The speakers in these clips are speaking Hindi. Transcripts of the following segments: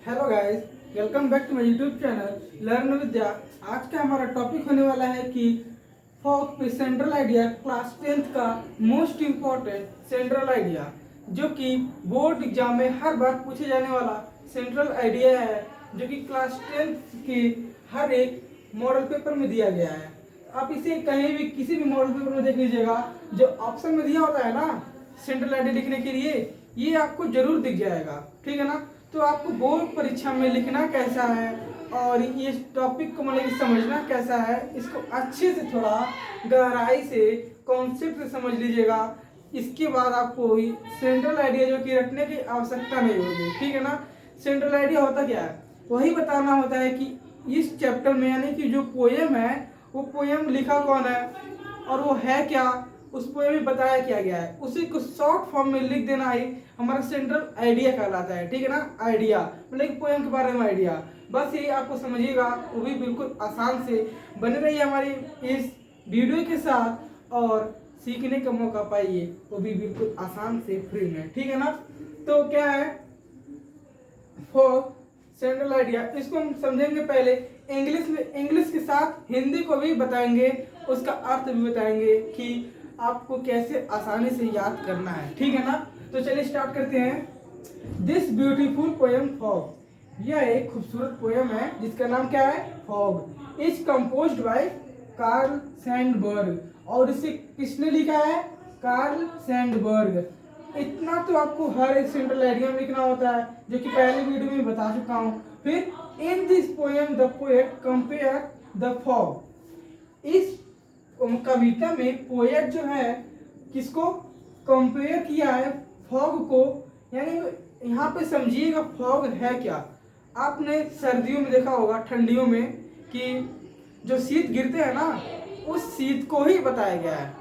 Hello guys, welcome back to my YouTube channel learn Vidya. आज का हमारा टॉपिक होने वाला है कि फॉग पे सेंट्रल आइडिया क्लास 10th का मोस्ट इम्पोर्टेंट सेंट्रल आइडिया, जो कि बोर्ड एग्जाम में हर बार पूछे जाने वाला सेंट्रल आइडिया है, जो कि क्लास 10th के हर एक मॉडल पेपर में दिया गया है। आप इसे कहीं भी किसी भी मॉडल पेपर में देख लीजिएगा, जो ऑप्शन में दिया होता है ना सेंट्रल आइडिया लिखने के लिए, ये आपको जरूर दिख जाएगा। ठीक है ना। तो आपको बोर्ड परीक्षा में लिखना कैसा है और ये टॉपिक को मतलब समझना कैसा है, इसको अच्छे से थोड़ा गहराई से कॉन्सेप्ट से समझ लीजिएगा। इसके बाद आपको सेंट्रल आइडिया जो कि रखने की आवश्यकता नहीं होगी। ठीक है ना। सेंट्रल आइडिया होता क्या है, वही बताना होता है कि इस चैप्टर में यानी कि जो पोएम है वो पोएम लिखा कौन है और वो है क्या, उस पोएम में बताया क्या गया है, उसी को शॉर्ट फॉर्म में लिख देना ही हमारा सेंट्रल आइडिया कहलाता है। ठीक है ना। आइडिया मतलब पोएम के बारे में आइडिया, बस ये आपको समझिएगा, वो भी बिल्कुल आसान से। बने रहिए हमारी इस वीडियो के साथ और सीखने का मौका पाइए, वो भी बिल्कुल आसान से फ्री में। ठीक है ना। तो क्या है फॉर सेंट्रल आइडिया, इसको हम समझेंगे पहले इंग्लिश में, इंग्लिश के साथ हिंदी को भी बताएंगे, उसका अर्थ भी बताएंगे कि आपको कैसे आसानी से याद करना है। ठीक है ना। तो चलिए स्टार्ट करते हैं। दिस ब्यूटीफुल पोएम फॉग, यह एक खूबसूरत पोएम है जिसका नाम क्या है, fog, is composed bye Karl Sandberg. और इसे किसने लिखा है, कार्ल सैंडबर्ग। इतना तो आपको हर एक सेंट्रल आइडिया में लिखना होता है, जो कि पहले वीडियो में बता चुका हूँ। फिर in this poem the poet compare the fog, इस कविता में पोएट जो है किसको कंपेयर किया है, फॉग को। यानी यहाँ पे समझिएगा फॉग है क्या। आपने सर्दियों में देखा होगा, ठंडियों में, कि जो शीत गिरते हैं ना, उस शीत को ही बताया गया है,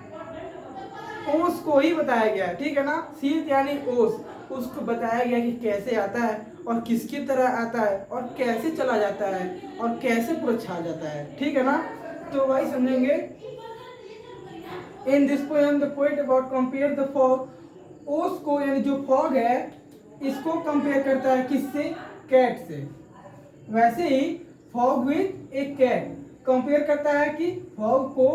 ओस को ही बताया गया है। ठीक है ना। शीत यानी ओस, उसको बताया गया कि कैसे आता है और किसकी तरह आता है और कैसे चला जाता है और कैसे पूरा छा जाता है। ठीक है ना। तो वही समझेंगे। In this poem the poet about compare the fog, ओस को यानी जो फॉग है इसको कंपेयर करता है किससे, कैट से। वैसे ही fog with a cat compare करता है कि फॉग को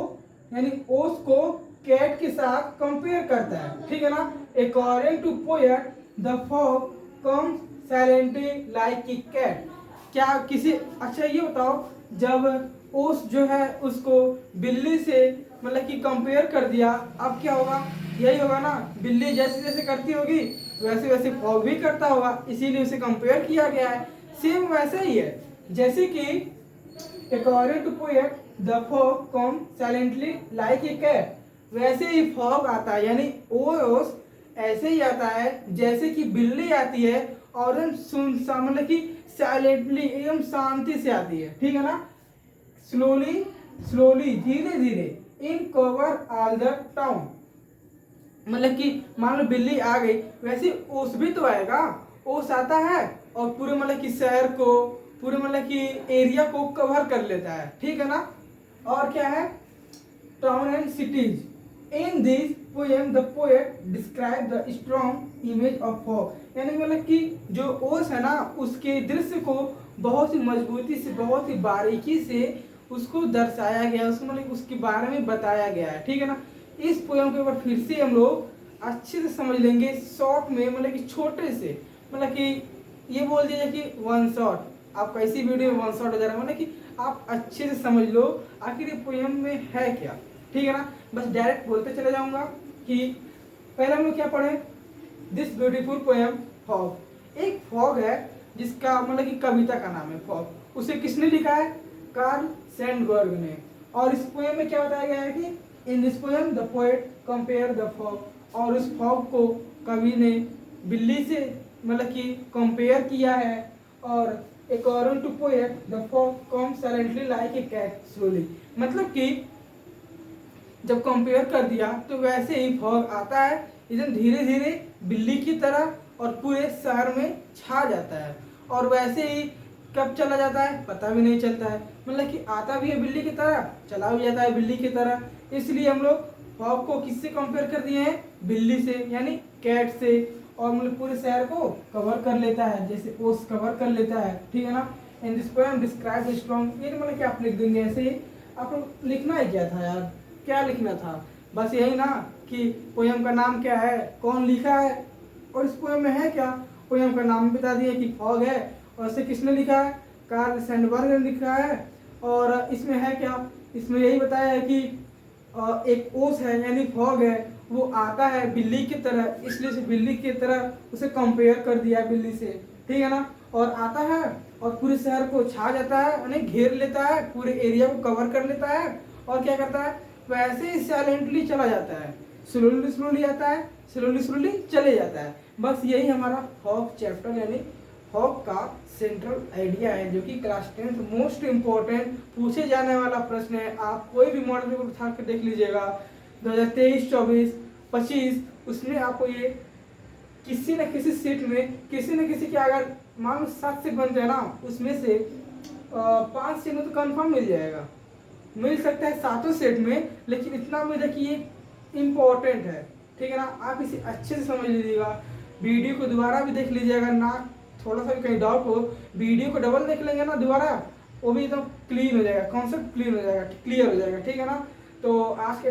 यानी ओस को कैट के साथ कंपेयर करता है। ठीक है ना। According to poet the fog comes silently like a cat. क्या किसी, अच्छा ये बताओ, जब ओस जो है उसको बिल्ली से मतलब कि कंपेयर कर दिया, अब क्या होगा, यही होगा ना, बिल्ली जैसे जैसे करती होगी वैसे वैसे फॉग भी करता होगा, इसीलिए उसे कंपेयर किया गया है। सेम वैसे ही है, जैसे कि according to poet the fog come silently like a cat, वैसे ही फॉग आता है यानी ओस ऐसे ही आता है जैसे कि बिल्ली आती है, और सुनसान मतलब कि साइलेंटली एकदम शांति से आती है। ठीक है ना। स्लोली स्लोली धीरे धीरे इन कवर ऑल द टाउन, मतलब कि मान लो बिल्ली आ गई, वैसे ओस भी तो आएगा, ओस आता है और पूरे मतलब कि शहर को, पूरे मतलब कि एरिया को कवर कर लेता है। ठीक है ना। और क्या है, town and cities, in this poem the poet describe the strong image of fog, यानी मतलब कि जो ओस है ना उसके दृश्य को बहुत ही मजबूती से, बहुत ही बारीकी से उसको दर्शाया गया, उसको मतलब उसके बारे में बताया गया है। ठीक है ना। इस पोएम के ऊपर फिर से हम लोग अच्छे से समझ लेंगे शॉर्ट में, मतलब कि छोटे से, मतलब कि ये बोल दीजिए कि वन शॉट, आप कैसी वीडियो में वन शॉट हो जा रहा है, मतलब कि आप अच्छे से समझ लो आखिर ये पोएम में है क्या। ठीक है ना। बस डायरेक्ट बोलते चले जाऊंगा कि पहले हम लोग क्या पढ़े, दिस ब्यूटीफुल पोएम फॉग, एक फॉग है जिसका मतलब कि कविता का नाम है फॉग, उसे किसने लिखा है, कार्ल सैंडबर्ग ने। और इस पोएम में क्या बताया गया है कि in this poem the poet compare the fog, और उस फॉग को कवि ने बिल्ली से मतलब कि कंपेयर किया है। और according to poet the fog comes silently like a cat slowly, मतलब कि जब कंपेयर कर दिया तो वैसे ही फॉग आता है एकदम धीरे धीरे बिल्ली की तरह और पूरे शहर में छा जाता है, और वैसे ही कब चला जाता है पता भी नहीं चलता है, मतलब कि आता भी है बिल्ली की तरह, चला भी जाता है बिल्ली की तरह। इसलिए हम लोग फॉग को किससे कंपेयर कर दिए हैं, बिल्ली से यानी कैट से। और मतलब पूरे शहर को कवर कर लेता है, जैसे ओस कवर कर लेता है, ठीक है ना। In this poem describe the strong, ये मतलब कि आप लिख देंगे ऐसे ही। आपको लिखना ही क्या था यार, क्या लिखना था, बस यही ना कि पोएम का नाम क्या है, कौन लिखा है, और इस पोएम में है क्या। पोएम का नाम बता दिए कि फॉग है, और इसे किसने लिखा है, कार्ल सैंडबर्ग ने लिखा है। और इसमें है क्या, इसमें यही बताया है कि एक ओस है यानी फॉग है, वो आता है बिल्ली की तरह, इसलिए से बिल्ली की तरह उसे कंपेयर कर दिया है बिल्ली से, ठीक है ना। और आता है और पूरे शहर को छा जाता है, यानी घेर लेता है, पूरे एरिया को कवर कर लेता है। और क्या करता है, वैसे ही साइलेंटली चला जाता है, स्लोली स्लोली आता है, स्लोली स्लोली चले जाता है। बस यही हमारा फॉग चैप्टर यानी फॉग का सेंट्रल आइडिया है, जो कि क्लास 10th मोस्ट इम्पोर्टेंट पूछे जाने वाला प्रश्न है। आप कोई भी मॉडल पेपर उठा के देख लीजिएगा 2023, 24, 25, उसमें आपको ये किसी न किसी सीट में किसी न किसी के अगर मान लो 7 सीट बनते हैं ना, उसमें से 5 सीट में तो कंफर्म मिल जाएगा, मिल सकता है 7 सेट में, लेकिन इतना उम्मीद है कि ये इम्पोर्टेंट है, ठीक है ना। आप इसे अच्छे से समझ लीजिएगा, वीडियो को दोबारा भी देख लीजिएगा ना, थोड़ा सा भी कहीं डाउट हो वीडियो को डबल देख लेंगे ना दोबारा, वो भी एकदम क्लीन हो जाएगा, कॉन्सेप्ट क्लीन हो जाएगा, क्लियर हो जाएगा, ठीक है ना। तो आज के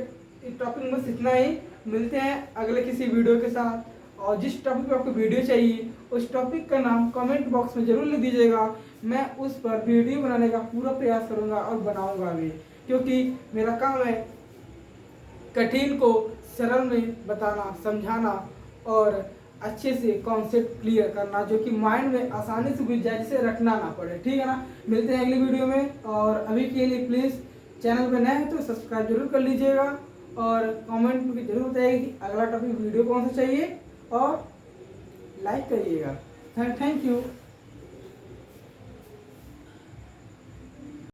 टॉपिक में बस इतना ही, मिलते हैं अगले किसी वीडियो के साथ। और जिस टॉपिक पे आपको वीडियो चाहिए उस टॉपिक का नाम कमेंट बॉक्स में जरूर लिख दीजिएगा, मैं उस पर वीडियो बनाने का पूरा प्रयास करूंगा और बनाऊंगा भी, क्योंकि मेरा काम है कठिन को सरल में बताना, समझाना और अच्छे से कॉन्सेप्ट क्लियर करना, जो कि माइंड में आसानी से घुस जाए, जिसे रखना ना पड़े, ठीक है ना। मिलते हैं अगली वीडियो में, और अभी के लिए प्लीज़ चैनल पर नए हैं तो सब्सक्राइब जरूर कर लीजिएगा, और कमेंट में जरूर बताइएगा कि अगला टॉपिक वीडियो कौन सा चाहिए, और लाइक करिएगा। Thank you.